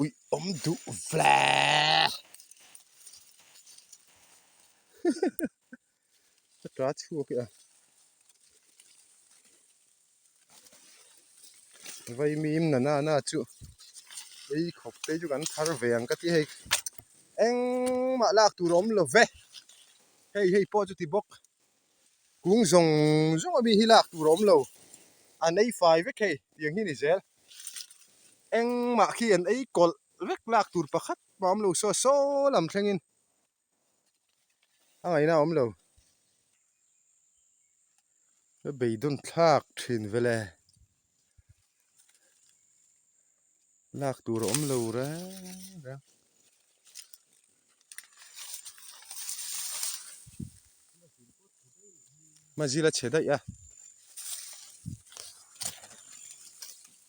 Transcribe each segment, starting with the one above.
ui du vla tra chua kìa Vaimim na chu ei khop te chu kan thar veng ka ti hei eng ma lak tu rom lo ve hei po chu ti bok kung zong zong abi hi lak tu rom lo anei fai ve ke tiang hi ni zel eng ma khi an ei kol vek lak tur pakhat mam lo so lam thlengin angai na om lo beidon thak thin vele lak tur om lo ra mazila cheda ya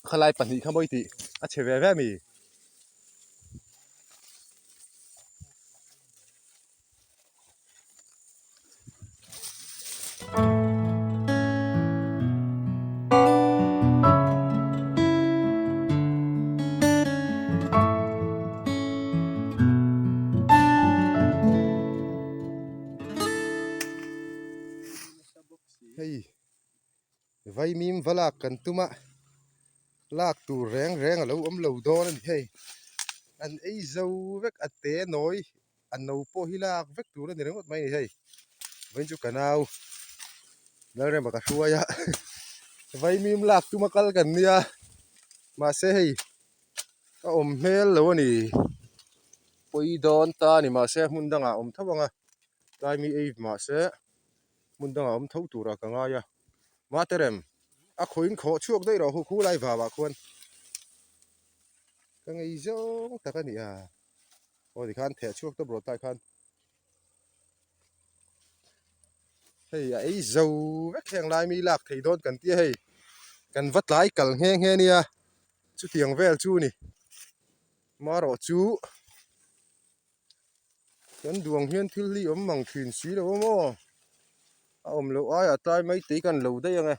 khalai pani khamoi ti a cheve ve mi hei Vaimim valak kan tuma lak tur reng alo om lo don ani hei an eizo vek ate noi an no po hi lak vek tur ani rengot mai ni hei ven chu kanau lare ma ka hruaya Vaimim lak tuma kal kan nia ma se hei a om hmel lo ani poi don ta ni ma se mun danga om thawanga tai mi ei ma se mun danga om thau tura ka nga ya ma terem a khoin kho chuak dei ro khu lai wa khuan ka ngei zo takani a o di khan the chuak to bro tai khan hei ei zo vek heng lai mi lak thei don kan tia hei kan vat lai kal nge nge nia chu tiang vel chu ni ma ro chu kan duang hian thil li om mang thin si lo mo a om lo ai atai mai te kan lo dei anga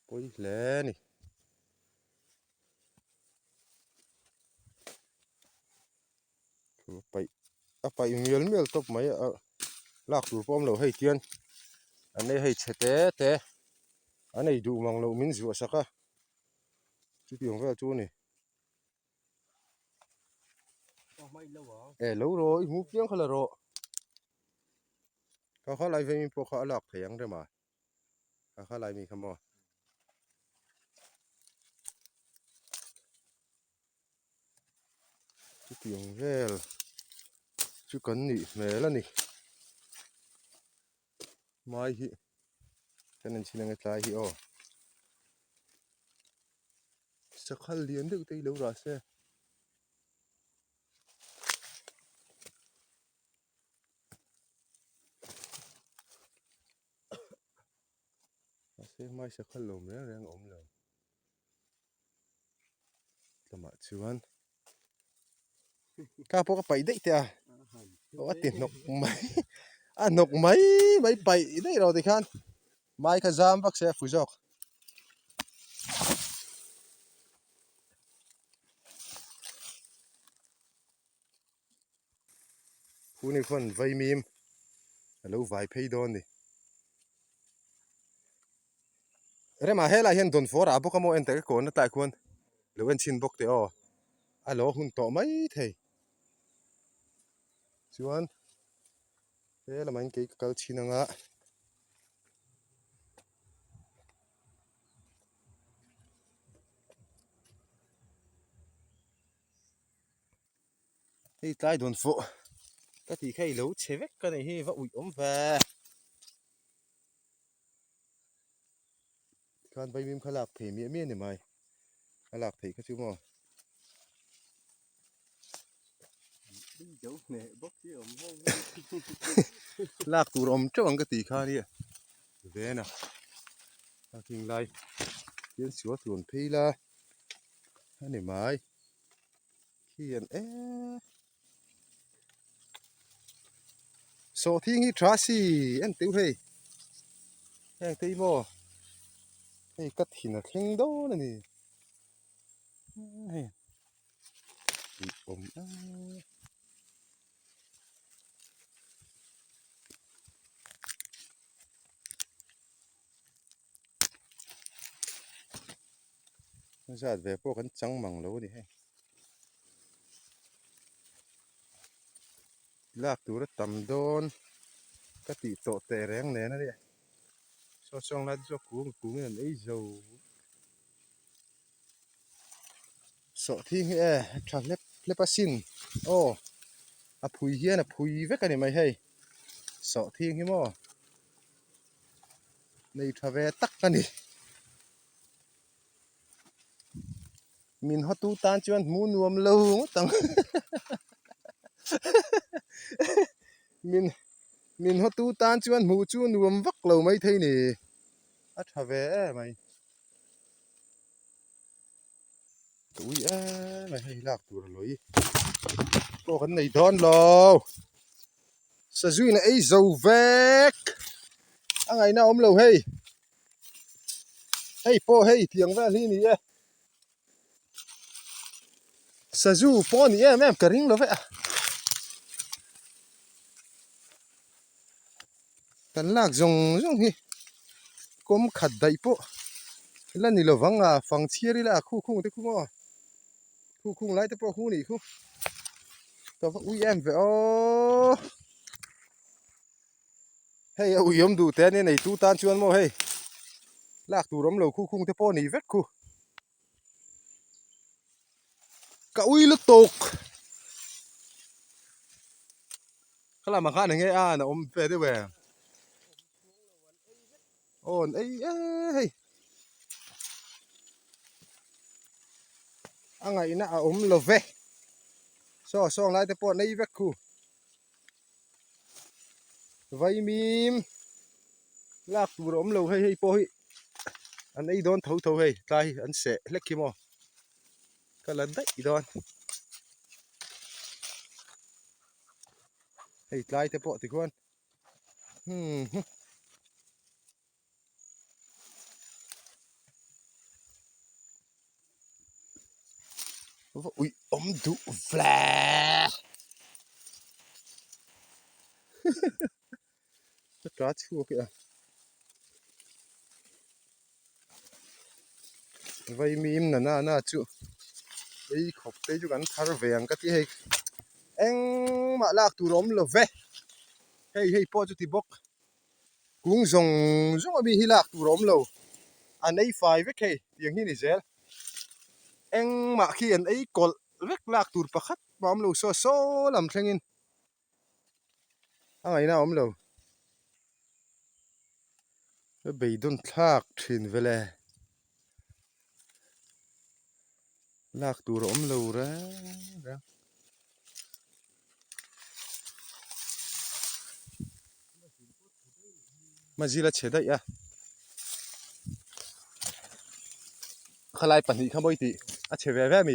poi hle ni pai a pai miel top mai a lak tur pom lo hei tian anei hei chete te anei du mang lo min zu saka chu tiang vel chu ni e lo ro i mu piang khala ro ka kha lai ve mi po kha lak theyang de ma ka kha lai mi khamo chu tiang vel chu kan ni mel ani mai hi kan an chinang tlai hi o sakhal lian de te lo ra se se mai sakhal lo me reng om lo tama chuan ka po ka pai dei te a o ti nok mai a nok mai pai dei ro ti khan mai kha zam vak se fuzok phuni khon Vaimim alo vai phei don ni rema hela hian don for a bokamo ente ko na tai khon lewen chin bok te o alo hun to mai thei chuan hela main ke kal chinanga hei tai don fo ka ti khai lo chevek ka nei hi va ui om va khan Vaimim khalak thei mi ni mai khalak thei ka chu mo lak tur om chawang ka ti kha ni ve na ka king lai hian chuwa tuan phei la ani mai hian so thing hi trasi en tu hei Yang thấy mò hay cắt thì là khen đó này hay bị ốm nó ra về phố cái trắng măng lâu đi hay lạc tủ nó tầm đôn cái tỷ tổ tè ráng này nó đi so xong lại cho cú là eizo sợ thi nghe thằng lép xin ô à phùi hiên à phùi vết cái này mày hay sợ thi cái mò này thà về tắc cái này mình hót tu tan chuyện muốn nuông lâu tăng mình mình hót tu tan chuyện mù chu nuông vắt lâu mấy thế này à thà về mày tụi mày hay lạc tụi rồi có cái này đón lo Sazu này ấy dầu vét anh ngày nào ông lâu hay hey po hey tiếng về đi nè Sazu po nè em cái ring lo vậy cái lạc dùng dùng hi có một khát đầy po lần này lo vắng à phẳng chia đi là khu thế khu mà khu lại thế po khu này khu tao phải ui em vậy ô hey ui em đủ tên này tu tan chuan mo hey lạc tủ đóng lầu khu thế po này vét khu cả ui lúc tục cái là mà khác này nghe à nó ôm về thế về ồn ấy hey anh ngày nãy ôm lầu về so lại thế po này vét khu Vaimim lạc tủ đóng lầu hay po hi anh ấy đón thấu hay tai anh sẽ lách kia mò cái lần đấy đón hay tai thế po thì con ui đủ vla tất cả chua kìa vậy mìm là na chú ấy khóc tới chú gắn thar vàng cái hay anh mà lạc tủ đóng là về hay po chú thì bốc cũng dùng bị hi lạc tủ đóng lâu anh ấy phải với cái tiếng như này dễ anh mà khi anh ấy còn vết lạc tủ bạc khát mà ông lâu so làm thằng in anh ấy nào ông lâu bị đun thác trên về lẽ lạc tủ đóng lâu ra mà gì là chế đấy à khai lại bản thị không bôi tị à chế về mì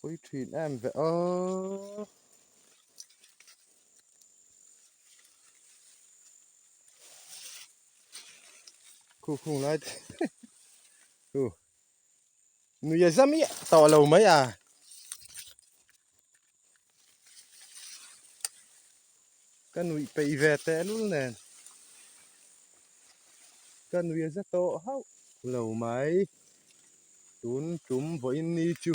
ôi thuyền em về khu lại người dân ý tàu lầu mấy à cái núi bị về té luôn nè cái núi rất to hậu lầu mấy tún trúng với ni chú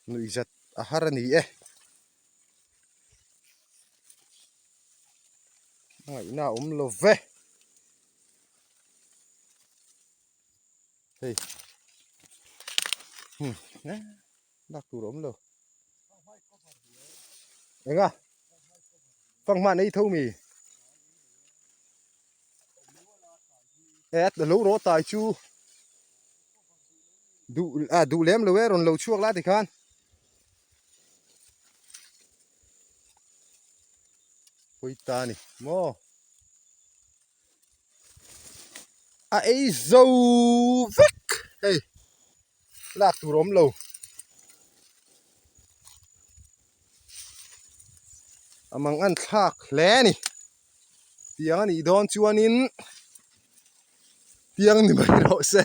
núi rất harani ngày nào lầu về hey nè đặt tủ đống lầu anh à phăng màn ấy thâu mì ét lấu rõ tài chu đủ lém lầu rồi lầu chuộc lá thì khan ôi ta này mò eizo vek hey lak tur om lo amang an thak hle ni tiang ani don chuanin tiang ni mai ro se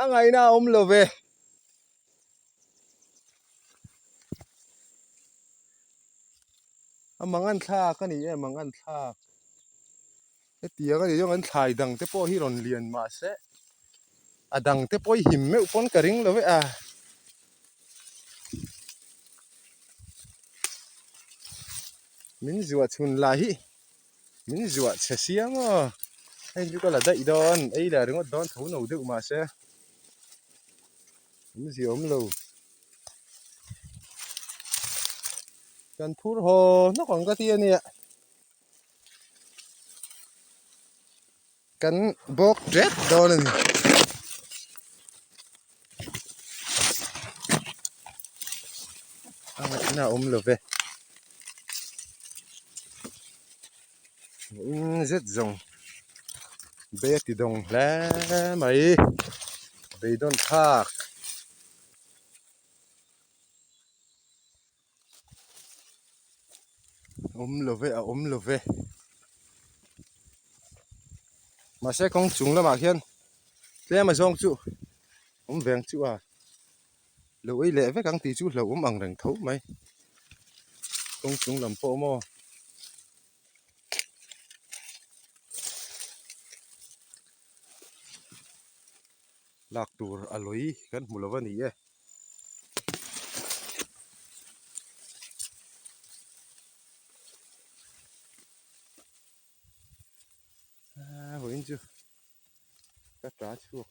angai na om lo ve amang an thak ani amang an thak e tiang ani yong an thlai dang te po hi ron lian ma se adang te poi him me upon karing lo ve a min zuwa chun la hi min zuwa che siang o ai ju ka la dai don ai la ringot don thau no de ma se min zi om lo kan phur ho nó còn cái tia nè kan bok jet đó nè na om lo ve rất rộng bé thì đồng lá mày bé don thác om lo ve mà sẽ không trúng là mà hiền thế mà dòng chú om vàng chú à lâu ấy lẽ với căng tí chú lâu om bằng đằng thấu mày không trúng làm po mò lạc tour aloi kan mulawan iya hoin chu ka tra chu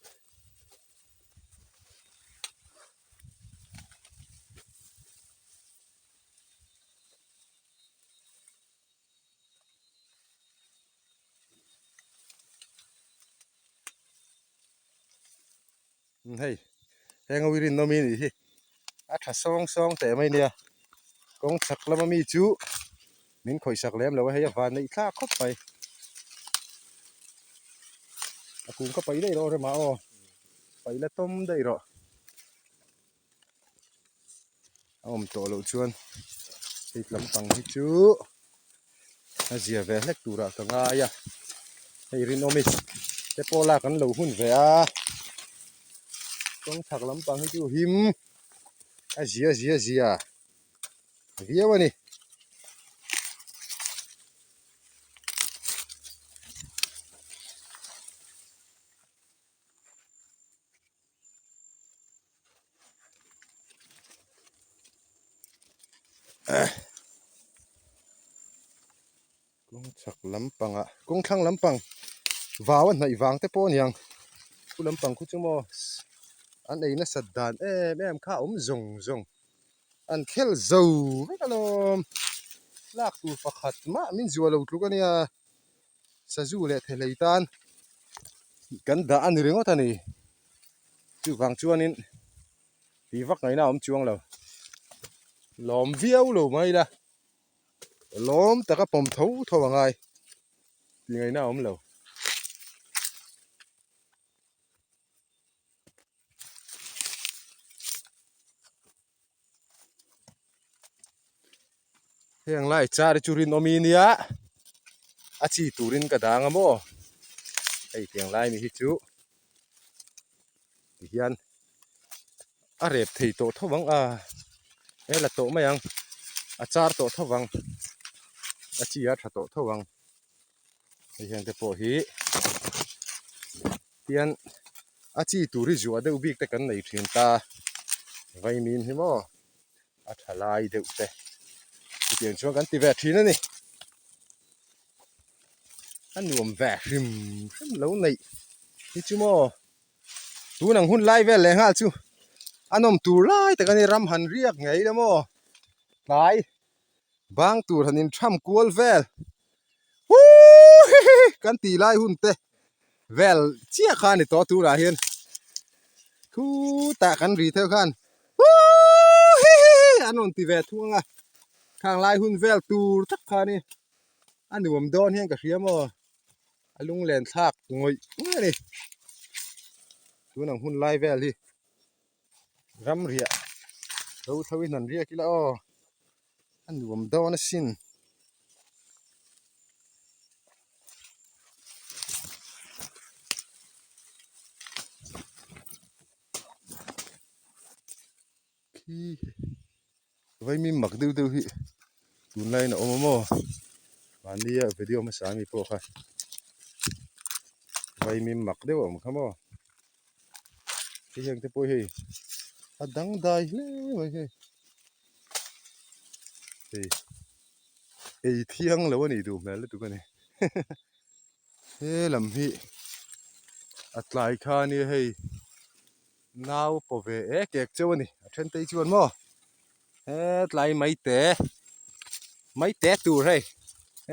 hey heng wirin no mi ni a tha song song te mai nia kong sak lama mi chu min khoi sak lem lo hay van nei thla khop pai a kum ka pai dei ro re ma o pai la tom dei ro om to lo chuan hei lam tang hi chu a zia ve lek tura ka nga ya hei rin omi te pola kan lo hun ve a kong thak lam pang hi chu him a zia vía wani kong thak lam pang a kong thang lam pang vào an nei wang te po niang ku lam pang khu chu mo an ei na sat dan em kha zong an khel zo kalom lak tu pakhat ma min zuwa lo tlu kania sazu le theleitan kan da an ringot ani chu wang chuanin ti vak ngai na om chuang lo lom viau lo mai la lom taka pom thau ngai ti ngai na om lo heng lai char churin ominia achi turin ka dang mo ei tiang lai mi hi chu hian a rep thei to thawang a ela to mayang a char to thawang a chi a tha to thawang hian te po hi hian a chi turi zu a deuh bik te kan nei thin ta vaimin hi mo a thalai deuh te tiang chuan kan ti ve thin ani an nuam ve hrim lo nei hi chu mo tu nang hun lai ve le nga chu anom tur lai te kan ram han riak ngei la mo lai bang tur hanin tham kual vel kan ti lai hun te vel chia khan ni to tu ra hian khu ta kan ri theo khan anon ti ve thunga khang lai hun vel tur thak kha ni anuam don hian ka hriam mo alung len thak ngoi ni tu nang hun lai vel hi ram ria do thawi nan ria kila o an nuam do na sin khi Vaimim mak deu deu hi tun lai na omo man dia video ma sami po kha Vaimim mak deu om khamo ki heng te po hi adang dai hle mai he ei thiang lo ni du mel tu ka ni he lam hi atlai kha ni hei nau po ve e kek cheu ni a then tei chuan mo he tlai mai te tur hei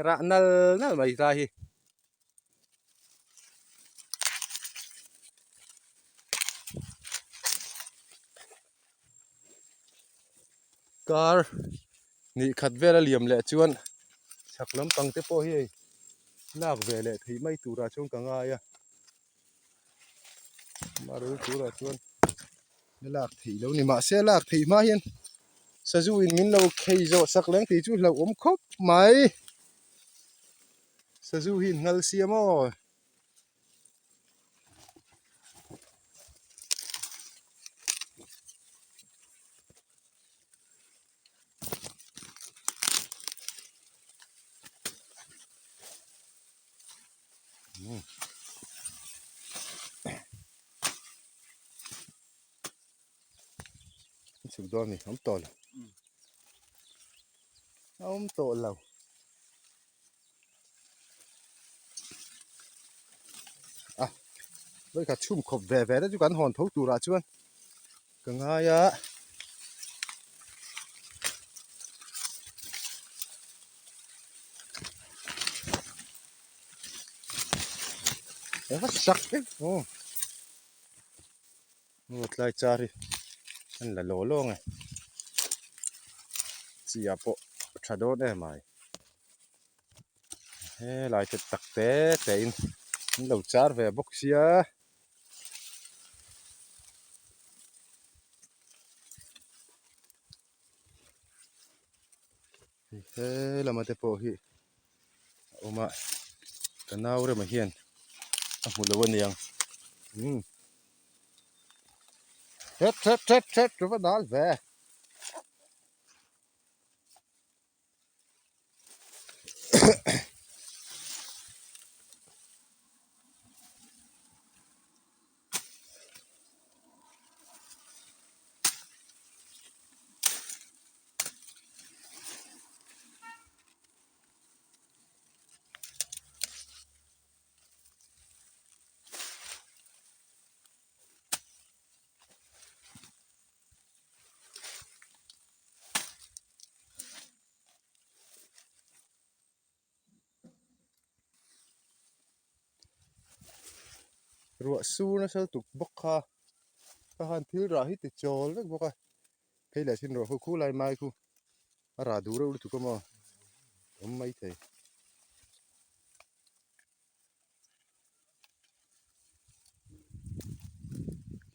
ra nal nal mai ra hi car ni khat vela liam le chuan saklam pang te po hi lak ve le thei mai tura chung ka nga ya maru tura chuan ni lak thei lo ni ma se lak thei ma hian Sazu in min lo khei zo sak leng ti chu lo om khop mai Sazu hin ngal siamo sum do ni om tol lo à với cả chum khop ve ve đó chu kan hon thau tura chuan ka nga ya e sak te một lai chari an la lo lo nge chi apo thadon e mai he lai te tak te in lo char ve bok sia he lama te po hi oma kanau re ma hian a mu lo ni yang Tret, du var dal ve. Ruộng su nó sẽ tục bốc ha. Các han thiếu ra hít chol đấy bốc ha. Thấy là xin rồi khu lại mai khu. Ra đủ đâu tụi con mà. Mấy thầy.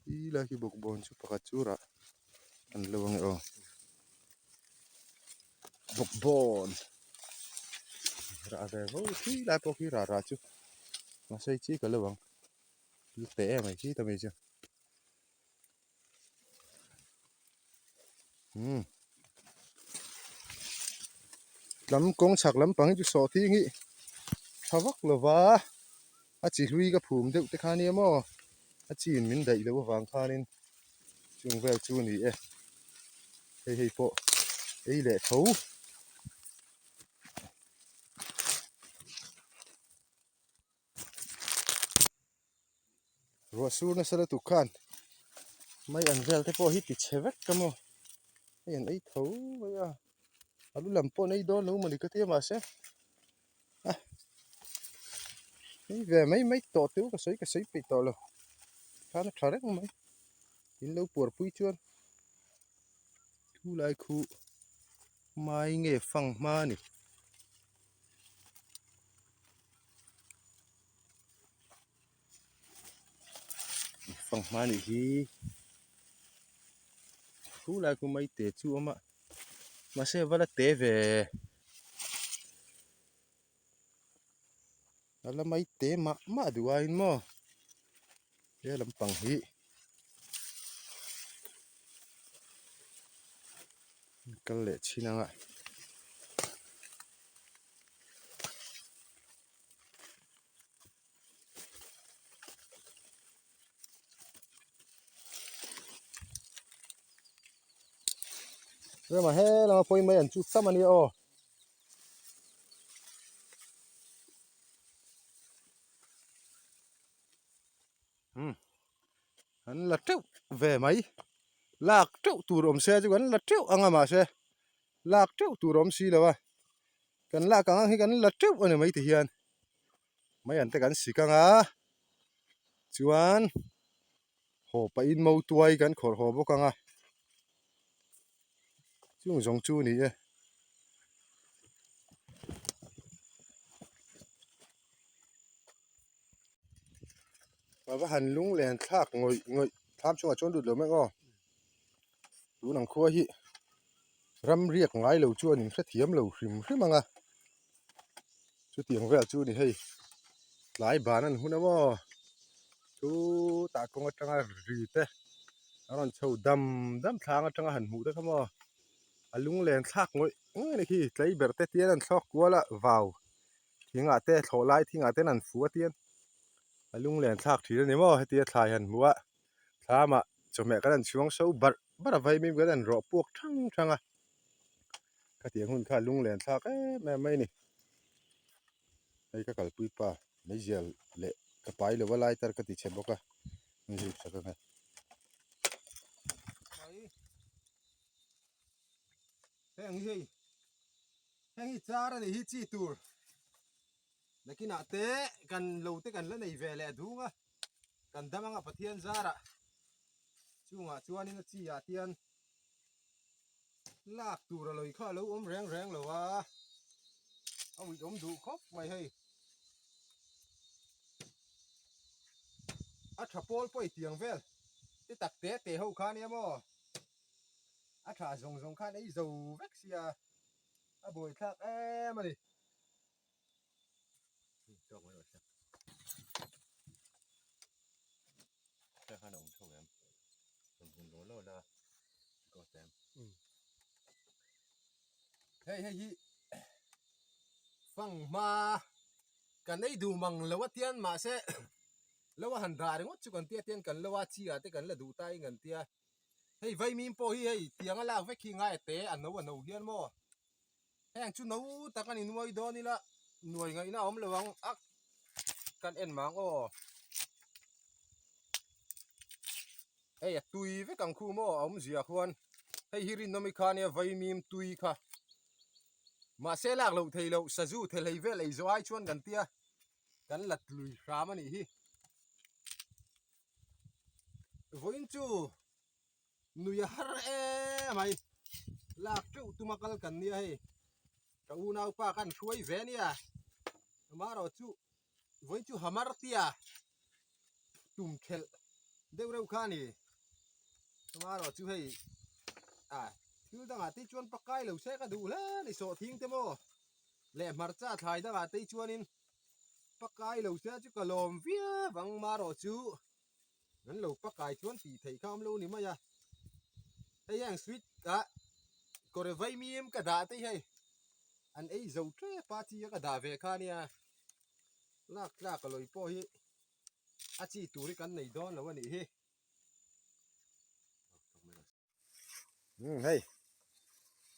Ý là cái bốc bon chú bạc chú ra. Ăn lâu nghe ô. Bốc bon. Ra về vô ý lại bốc ý ra chú. Mà xây chí cả lâu bằng. Lúc té mày chí tao mày chưa. Lắm công sạc lắm bằng chú sọ thi nghĩ. Thà vắc là vả. À chỉ lui cái phùm được cái khá mà. À chỉ mình đẩy đâu vàng khá nên. Chúng về chú này ê. Hey po. Ấy lệ thấu. Rồi su nó sẽ là tụ can. Mấy anh vel thế po hít bị chế vét cơ mà. Mấy anh ấy thấu bây giờ. À lúc làm po này đó lâu mà đi cái thế mà sẽ. À. Về mấy tổ tiêu cái sấy bị tổ rồi. Khá nó thở đấy không mấy. Đến lâu bùa bụi chuôn. Thu lại khu. Mai nghề phẳng ma nè. phẳng mà này thì cú lại cũng mấy tệ chú mà sẽ vẫn là tệ về là mấy tệ mà đùa anh mà thế làm phẳng hi cái lệ chi năng ạ rồi mà he là phơi mấy anh chút xăm anh ô anh là trâu về mấy lạc trâu tù rồng xe chứ anh là trâu anh mà xe lạc trâu tù rồng xí là ba cần lạc càng khi cần là trâu anh mấy thì hiền mấy anh ta cần xí càng chuan hồ pa in mau tuai cần khổ hồ bốc càng chung giống chu nỉ và hành lúng lèn thác ngồi ngồi tham chung chốn đụt lửa mấy ngò lú nằng khua hi ram riek ngay lâu chua nín rất hiếm lâu hìm hìm mà chú tiếng về chú nỉ hay lái bán ăn hun amo chú ta công ở trong rì te nó còn sâu đầm đầm thang ở trong hẳn mũ đấy không lúng lèn thác ngồi này khi lấy bể te tiền ăn sóc quá là vào thì ngã te thổ lại thì ngã te ăn phú tiền lung lèn thác thì này mà thì thay hẳn mua thà mà cho mẹ cái đàn xuống sâu bật bắt là vay mình cái đàn rọ buộc thăng thăng cái tiếng hun khai lung lèn thác mẹ mấy này đây cái bụi pa mấy giờ lệ cái bài lừa lại tar cái tiệm bốc mình giúp sao cái này hang hi chara này hi chi tur nãy nãy té cần lâu té cần lên này về lẹ đúng á cần đâm ngang phát hiện ra ra chú ngã chú anh nó chi à tiền lạc tur rồi khá lâu reng reng rồi ông bị đủ khóc mày hay thà pol poi tiếng về cái tắc té té hậu khá này mà thà rồng khá ấy dầu vét xia bồi khác mà đi cái khả năng thôi em dùng đồ lâu là có tem hey hey phăng mà cái này đủ măng lâu tiền mà sẽ lâu hành ra đấy ngót chú cần tiền cần lâu chi à thế cần là đủ tay cần tiền hey vậy mình po hey tiếng là vét khi ngay té ăn nấu hiền mà hey chú nấu ta cái này nuôi đó ni là nuôi ngay na ông lâu ác cần ăn mang hey tui với càng khu mà ông gì à khuan hey hirin nó mới khá nè Vaimim tui khá mà sẽ lạc lâu thầy lâu Sazu thầy lấy về lấy ai chuan gần tia gần lật lùi khá mà nỉ hi voin chu nuôi har mày lạc chu tu makal kan nia hey ka unau pa kan suai ve nia mà rồi chu voin chu hamar tia tum khel deu reu kha ni mà rồi chu hey thứ đang à tí chuan pakai lâu xe cả đủ lá để sọ thính thế mò lẹ mar cha thải đang à tí chuan in pakai lâu xe chứ cả lòm vía vắng mà rồi chu ngắn lâu pakai chuan thì thấy cam lâu ni mà ya thấy yang sweet có thể vay mi em cả đã thấy hay anh ấy giàu thế party cả đã về kha nia lắc lắc cái lối po hi chi turi kan này đó là vấn đề hi hay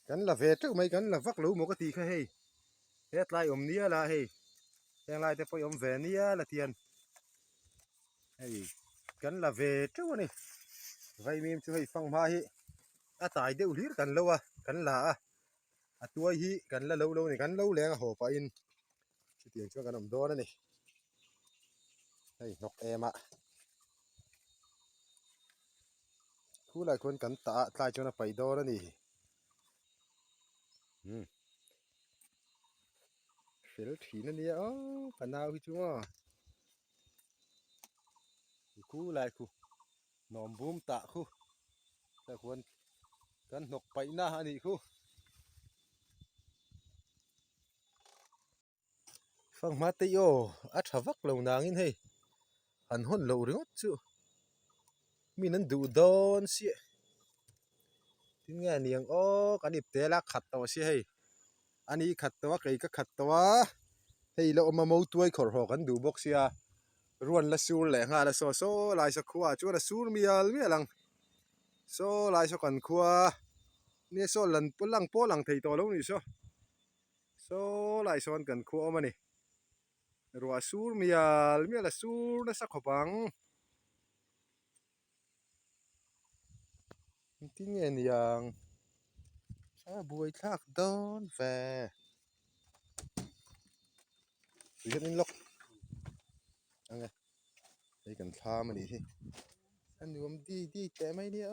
cắn là về trước mấy cắn là vắt lũ một cái tì khai hay hết lại nia là hay hiện lại thì phải về nia là tiền hay cắn là về trước này vay mìm cho hay phong mai hi tại đều lý cắn lâu cắn là tuổi hi cắn là lâu lâu này cắn lâu lẹ hồ phải in tiền cho cái nằm đó này hay nọc em khu lại con cắn tạ tại cho nó phải đó này phèo thì nó nia phần nào thì chúng khu lại khu นอมบูมตะคู่แต่ควรกันหนกไปหน้าอันนี้คู่ฟังมาติโออัดวักเหล่านางอินให้หันหุ่นเหล่าเรื่องจู่มีนั้นดูดอนเสียที่เงี้ยเนียงโอ้กันอิบเตะละขัดตัวเสียให้อันนี้ขัดตัวใครก็ขัดตัวให้เราเอามาเมาตัวขอรอกันดูบอกเสียรวนละสูแหลงหาละโซลายสักขวาจ้วละสูมีอะไรลังโซลายสักกันขวาเนี่ยโซลันปุ่นลังโป้ลังไทยตัวลงนี่โซลายโซนกันขวามานี่รัวสูมีอะไรละสูนะสักขบังที่เงี้ยยังบุยทักดอนแฟเรียนนี่ล็อกอันไงไอ้กันท่ามันดีที่อันนี้ผมดีแต่ไม่เนี่ย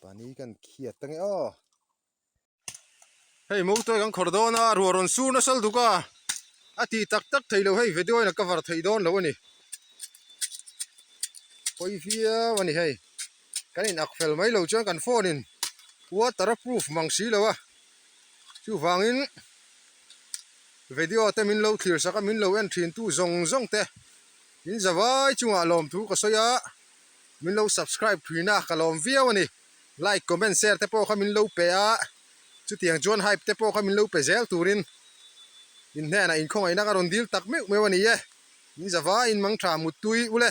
ป่านนี้กันเขียดตั้งไงเฮ้ยมุกตัวกันขอดอนะรัวรอนสูนะสัลดูก้าอาทิตักไทยเราให้วิดีโอนะก็วาร์ไทยดอนแล้ววันนี้พอยฟีวันนี้ให้กันอินอักเฟลไม่เราจ้างกันโฟนินว่าตระพรูฟมังสีแล้ววะชูฟังอินวิดีโอแต่มินเราคลียร์สักมินเราเอ็นทรีนตู้ซงเตะมินจะไว้จุงอารมณ์ทุกข์ก็สยะมินเรา subscribe ทีน่าก็ลองวิววันนี้ไลค์คอมเมนต์แชร์แต่พอเขามินเราเปียจุดที่ยังจวนไฮป์แต่พอเขามินเราเปียเซลตูรินอินแน่นะอินคงไอ้นักการุนดีลตักไม่วันนี้มินจะไว้อินมังทรามุตุยอุเล่